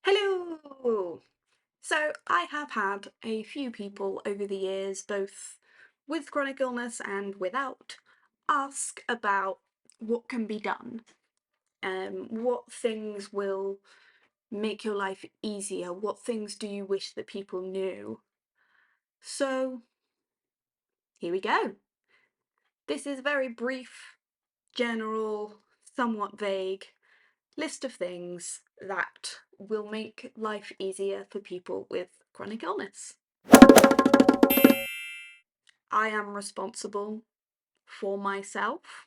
Hello! So I have had a few people over the years, both with chronic illness and without, ask about what can be done. What things will make your life easier? What things do you wish that people knew? So here we go. This is a very brief, general, somewhat vague list of things that will make life easier for people with chronic illness. I am responsible for myself.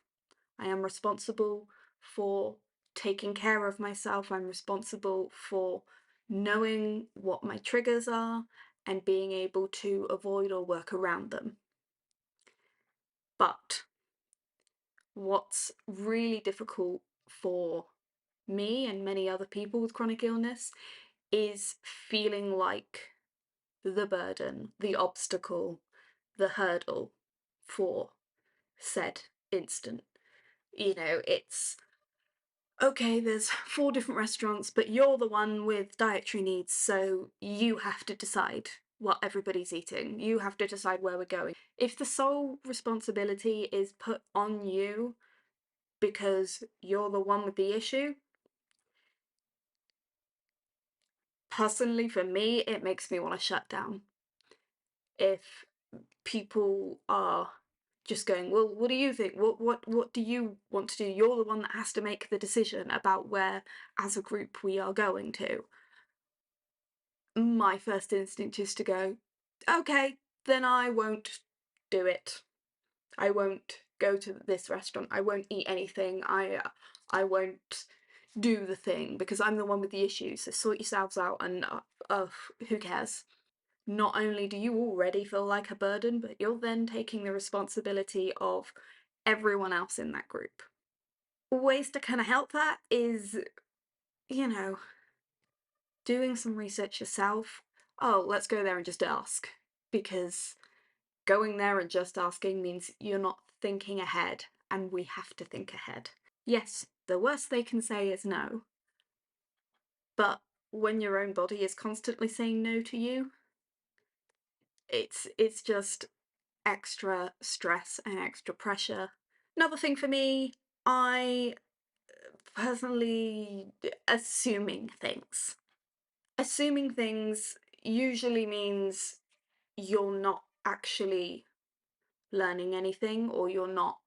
I am responsible for taking care of myself. I'm responsible for knowing what my triggers are and being able to avoid or work around them. But what's really difficult for me and many other people with chronic illness is feeling like the burden, the obstacle, the hurdle for said instant. It's okay, there's 4 different restaurants, but you're the one with dietary needs, so you have to decide what everybody's eating. You have to decide where we're going. If the sole responsibility is put on you because you're the one with the issue, personally for me, it makes me want to shut down. If people are just going, well, what do you think? What do you want to do? You're the one that has to make the decision about where, as a group, we are going to. My first instinct is to go, okay, then I won't do it. I won't go to this restaurant. I won't eat anything. I won't do the thing because I'm the one with the issues. So sort yourselves out and who cares? Not only do you already feel like a burden, but you're then taking the responsibility of everyone else in that group. Ways to kind of help that is, you know, doing some research yourself. Oh, let's go there and just ask. Because going there and just asking means you're not thinking ahead, and we have to think ahead. Yes, the worst they can say is no. But when your own body is constantly saying no to you, it's just extra stress and extra pressure. Another thing for me, I personally assuming things. Assuming things usually means you're not actually learning anything or you're not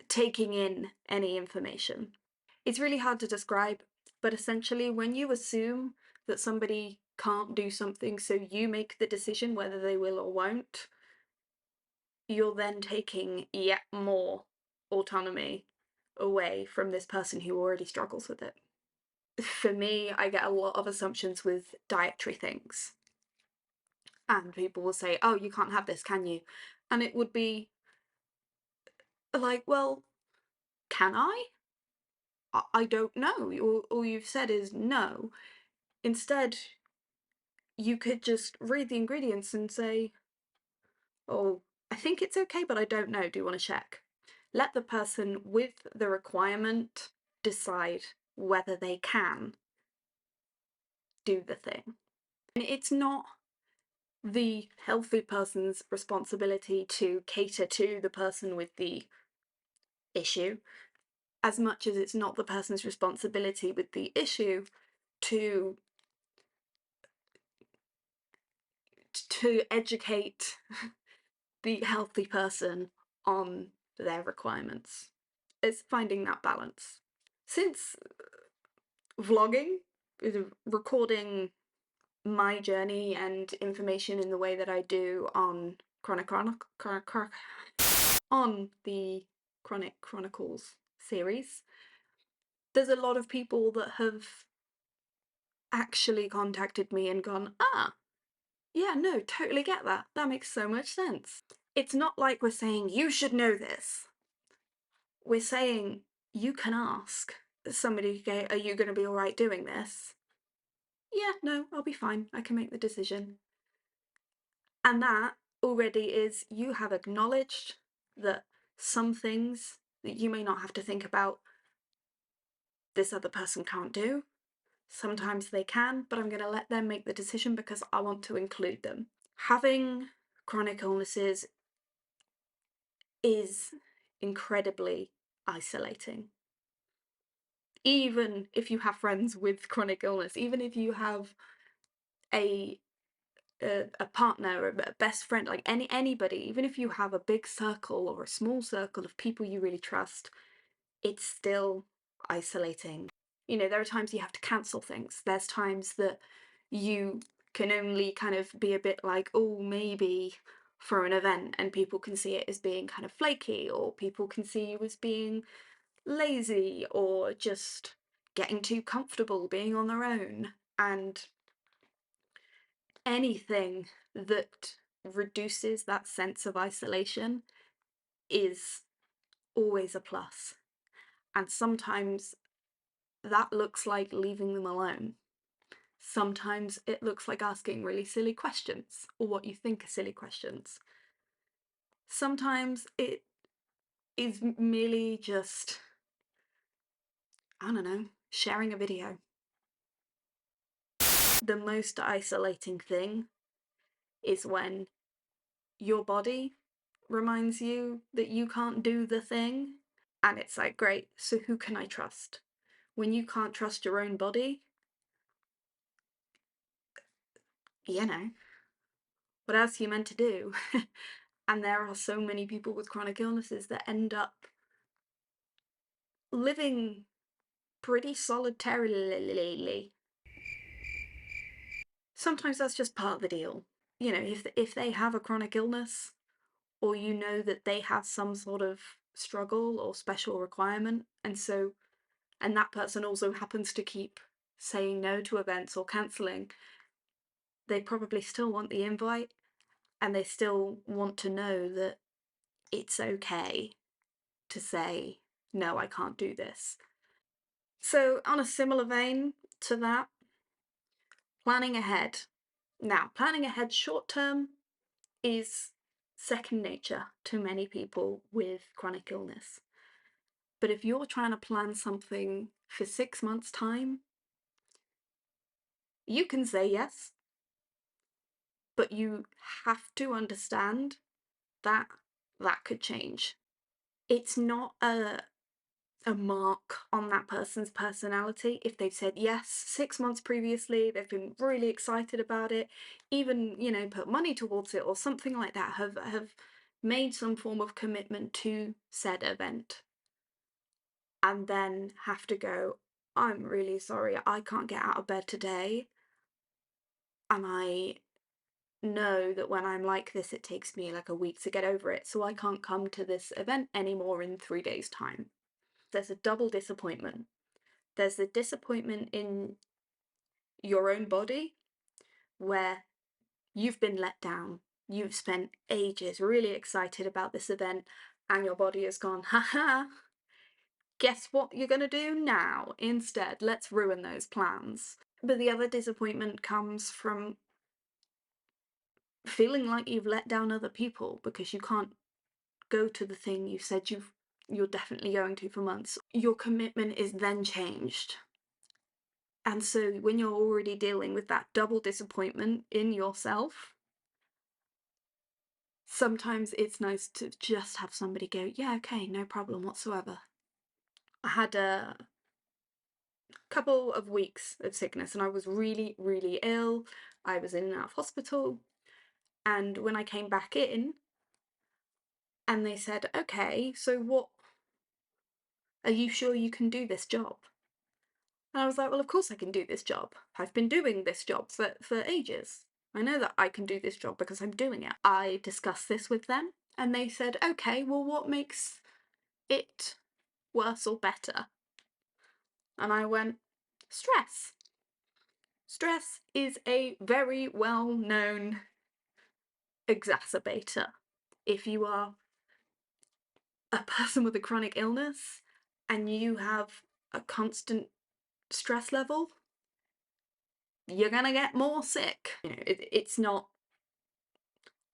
taking in any information. It's really hard to describe, but essentially when you assume that somebody can't do something so you make the decision whether they will or won't, you're then taking yet more autonomy away from this person who already struggles with it. For me, I get a lot of assumptions with dietary things. And people will say, oh, you can't have this, can you? And it would be like, well, can I? I don't know. All you've said is no. Instead, you could just read the ingredients and say, oh, I think it's okay, but I don't know. Do you want to check? Let the person with the requirement decide whether they can do the thing. And it's not the healthy person's responsibility to cater to the person with the issue, as much as it's not the person's responsibility with the issue to educate the healthy person on their requirements. It's finding that balance. Since vlogging, recording my journey and information in the way that I do on on the Chronic Chronicles series, there's a lot of people that have actually contacted me and gone, ah, yeah, no, totally get that. That makes so much sense. It's not like we're saying, you should know this. We're saying, you can ask somebody, are you going to be all right doing this? Yeah, no, I'll be fine. I can make the decision. And that already is, you have acknowledged that some things that you may not have to think about, this other person can't do. Sometimes they can, but I'm going to let them make the decision because I want to include them. Having chronic illnesses is incredibly isolating. Even if you have friends with chronic illness, even if you have a partner, a best friend, like anybody, even if you have a big circle or a small circle of people you really trust, it's still isolating. You know, there are times you have to cancel things. There's times that you can only kind of be a bit like, oh, maybe for an event, and people can see it as being kind of flaky, or people can see you as being lazy, or just getting too comfortable being on their own. And anything that reduces that sense of isolation is always a plus. And sometimes that looks like leaving them alone. Sometimes it looks like asking really silly questions, or what you think are silly questions. Sometimes it is merely just, I don't know, sharing a video. The most isolating thing is when your body reminds you that you can't do the thing, and it's like, great, so who can I trust? When you can't trust your own body, you know, what else are you meant to do? And there are so many people with chronic illnesses that end up living pretty solitarily. Sometimes that's just part of the deal. You know, if they have a chronic illness, or you know that they have some sort of struggle or special requirement, and that person also happens to keep saying no to events or cancelling, they probably still want the invite, and they still want to know that it's okay to say, no, I can't do this. So, on a similar vein to that, planning ahead. Now, planning ahead short term is second nature to many people with chronic illness. But if you're trying to plan something for 6 months' time, you can say yes, but you have to understand that that could change. It's not a mark on that person's personality if they've said yes 6 months previously, they've been really excited about it, even, you know, put money towards it or something like that, have made some form of commitment to said event, and then have to go, I'm really sorry, I can't get out of bed today, and I know that when I'm like this it takes me like a week to get over it, so I can't come to this event anymore in 3 days' time. There's a double disappointment. There's the disappointment in your own body, where you've been let down. You've spent ages really excited about this event, and your body has gone, haha, guess what you're going to do now instead? Let's ruin those plans. But the other disappointment comes from feeling like you've let down other people because you can't go to the thing you said you're definitely going to for months. Your commitment is then changed. And so when you're already dealing with that double disappointment in yourself, sometimes it's nice to just have somebody go, yeah, okay, no problem whatsoever. I had a couple of weeks of sickness and I was really, really ill. I was in and out of hospital. And when I came back in and they said, okay, so what, are you sure you can do this job? And I was like, well, of course I can do this job. I've been doing this job for ages. I know that I can do this job because I'm doing it. I discussed this with them and they said, okay, well, what makes it worse or better? And I went, stress. Stress is a very well-known exacerbator. If you are a person with a chronic illness and you have a constant stress level, you're gonna get more sick. You know, it's not,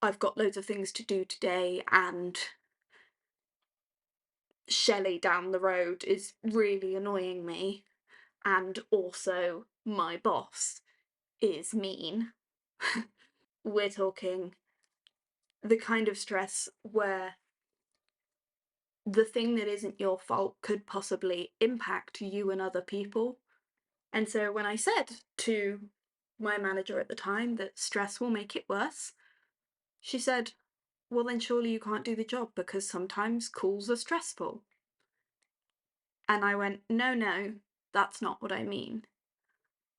I've got loads of things to do today and Shelley down the road is really annoying me and also my boss is mean. We're talking the kind of stress where the thing that isn't your fault could possibly impact you and other people. And so when I said to my manager at the time that stress will make it worse, she said, well, then surely you can't do the job because sometimes calls are stressful. And I went, no, that's not what I mean.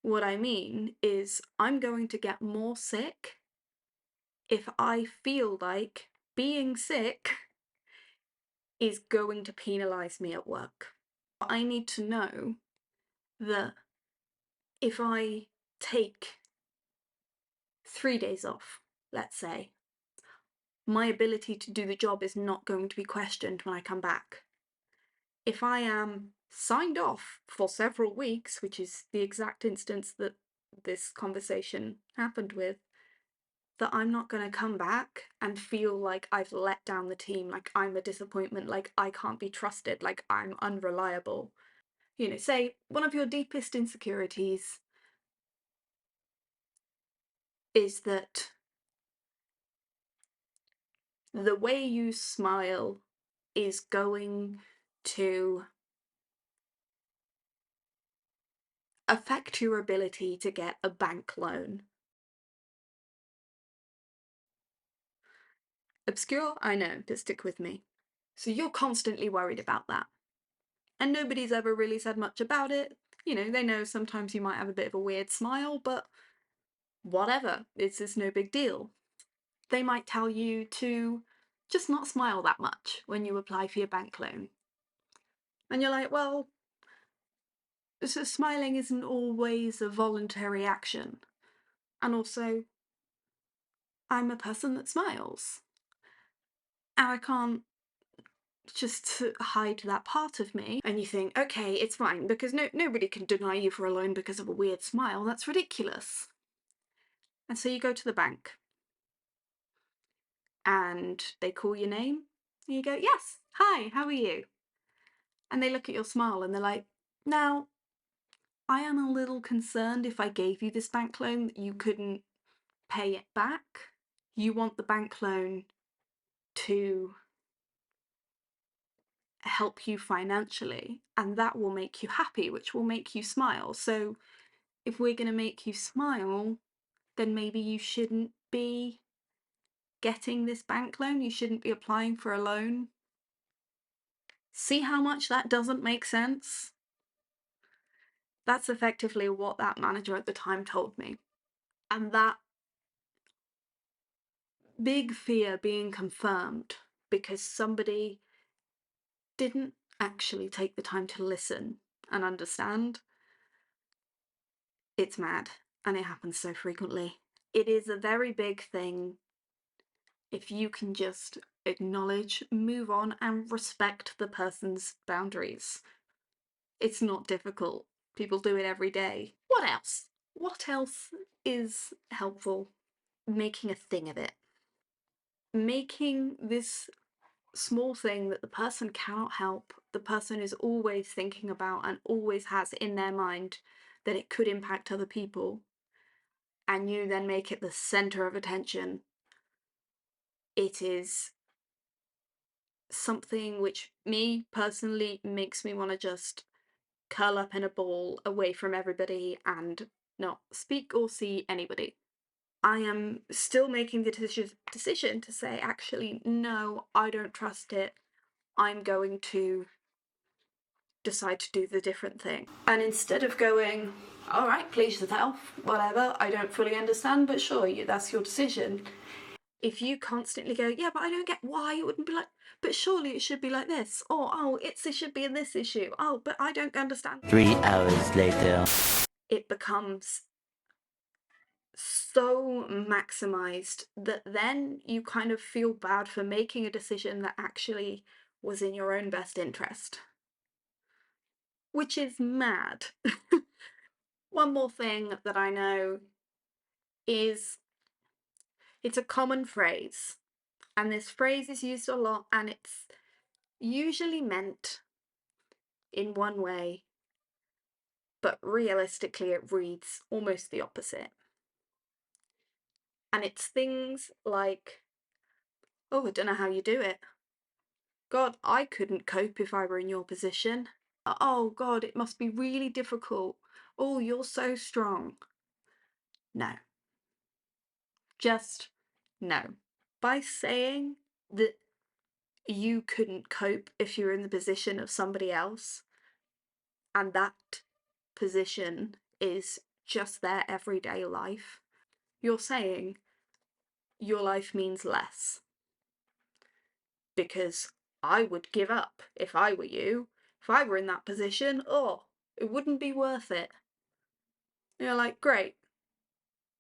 What I mean is I'm going to get more sick if I feel like being sick is going to penalise me at work. I need to know that if I take 3 days off, let's say, my ability to do the job is not going to be questioned when I come back. If I am signed off for several weeks, which is the exact instance that this conversation happened with, that I'm not going to come back and feel like I've let down the team, like I'm a disappointment, like I can't be trusted, like I'm unreliable. You know, say one of your deepest insecurities is that the way you smile is going to affect your ability to get a bank loan. Obscure, I know, but stick with me. So you're constantly worried about that. And nobody's ever really said much about it. You know, they know sometimes you might have a bit of a weird smile, but whatever, it's just no big deal. They might tell you to just not smile that much when you apply for your bank loan. And you're like, well, so smiling isn't always a voluntary action. And also, I'm a person that smiles. And I can't just hide that part of me. And you think, okay, it's fine, because nobody can deny you for a loan because of a weird smile. That's ridiculous. And so you go to the bank and they call your name and you go, yes, hi, how are you? And they look at your smile and they're like, now, I am a little concerned if I gave you this bank loan that you couldn't pay it back. You want the bank loan to help you financially, and that will make you happy, which will make you smile. So if we're going to make you smile, then maybe you shouldn't be getting this bank loan. You shouldn't be applying for a loan. See how much that doesn't make sense? That's effectively what that manager at the time told me. And that big fear being confirmed because somebody didn't actually take the time to listen and understand. It's mad, and it happens so frequently. It is a very big thing if you can just acknowledge, move on, and respect the person's boundaries. It's not difficult. People do it every day. What else? What else is helpful? Making a thing of it. Making this small thing that the person cannot help, the person is always thinking about and always has in their mind that it could impact other people, and you then make it the center of attention. It is something which me personally makes me want to just curl up in a ball away from everybody and not speak or see anybody. I am still making the decision to say, actually, no, I don't trust it. I'm going to decide to do the different thing. And instead of going, all right, please yourself, whatever, I don't fully understand, but sure, that's your decision. If you constantly go, yeah, but I don't get why it wouldn't be like, but surely it should be like this, or oh, it should be in this issue, oh, but I don't understand. 3 hours later. It becomes so maximized that then you kind of feel bad for making a decision that actually was in your own best interest, which is mad. One more thing that I know is it's a common phrase, and this phrase is used a lot, and it's usually meant in one way, but realistically it reads almost the opposite. And it's things like, oh, I don't know how you do it. God, I couldn't cope if I were in your position. Oh God, it must be really difficult. Oh, you're so strong. No. Just no. By saying that you couldn't cope if you were in the position of somebody else, and that position is just their everyday life, you're saying your life means less. Because I would give up if I were you. If I were in that position, oh, it wouldn't be worth it. You're like, great.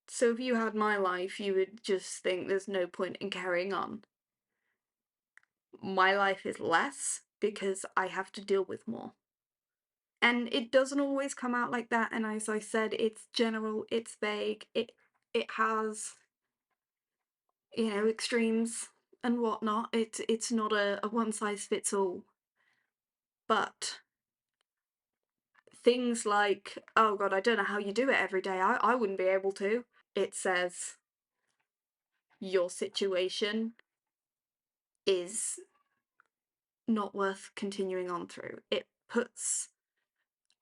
So if you had my life, you would just think there's no point in carrying on. My life is less because I have to deal with more. And it doesn't always come out like that, and as I said, it's general, it's vague, it has, you know, extremes and whatnot. It's not a one size fits all. But things like, oh God, I don't know how you do it every day. I wouldn't be able to. It says your situation is not worth continuing on through. It puts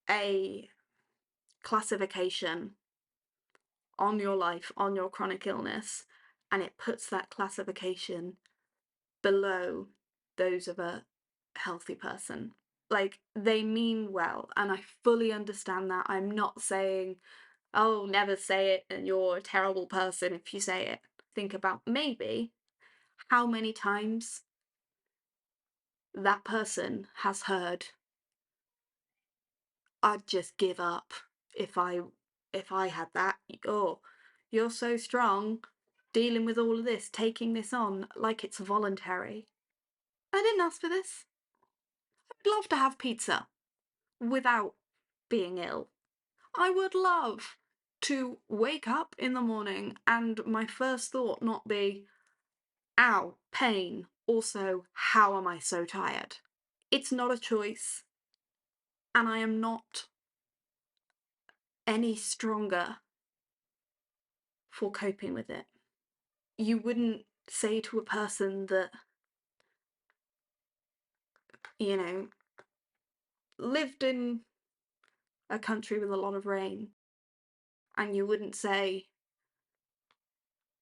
a classification on your life, on your chronic illness, and it puts that classification below those of a healthy person. Like, they mean well, and I fully understand that. I'm not saying, oh, never say it and you're a terrible person if you say it. Think about maybe how many times that person has heard, I'd just give up if I had that. Oh, you're so strong dealing with all of this, taking this on like it's voluntary. I didn't ask for this. I'd love to have pizza without being ill. I would love to wake up in the morning and my first thought not be, ow, pain. Also, how am I so tired? It's not a choice, and I am not any stronger for coping with it. You wouldn't say to a person that, you know, lived in a country with a lot of rain, and you wouldn't say,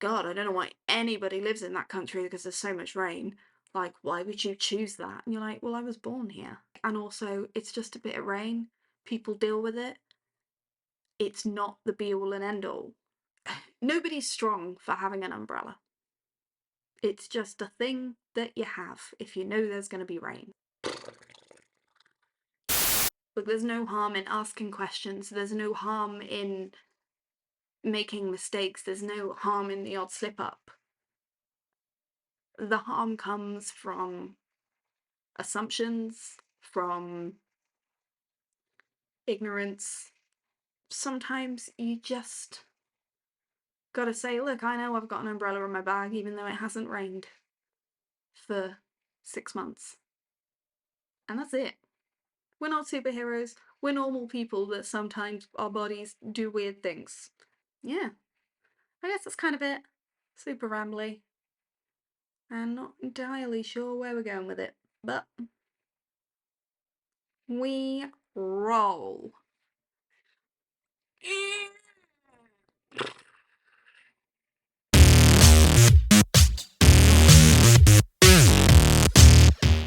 God, I don't know why anybody lives in that country because there's so much rain. Like, why would you choose that? And you're like, well, I was born here. And also, it's just a bit of rain. People deal with it. It's not the be-all and end-all. Nobody's strong for having an umbrella. It's just a thing that you have if you know there's going to be rain. But there's no harm in asking questions. There's no harm in making mistakes. There's no harm in the odd slip-up. The harm comes from assumptions, from ignorance. Sometimes you just gotta say, look, I know I've got an umbrella in my bag even though it hasn't rained for 6 months. And that's it. We're not superheroes. We're normal people that sometimes our bodies do weird things. Yeah, I guess that's kind of it. Super rambly. I'm not entirely sure where we're going with it, but we roll.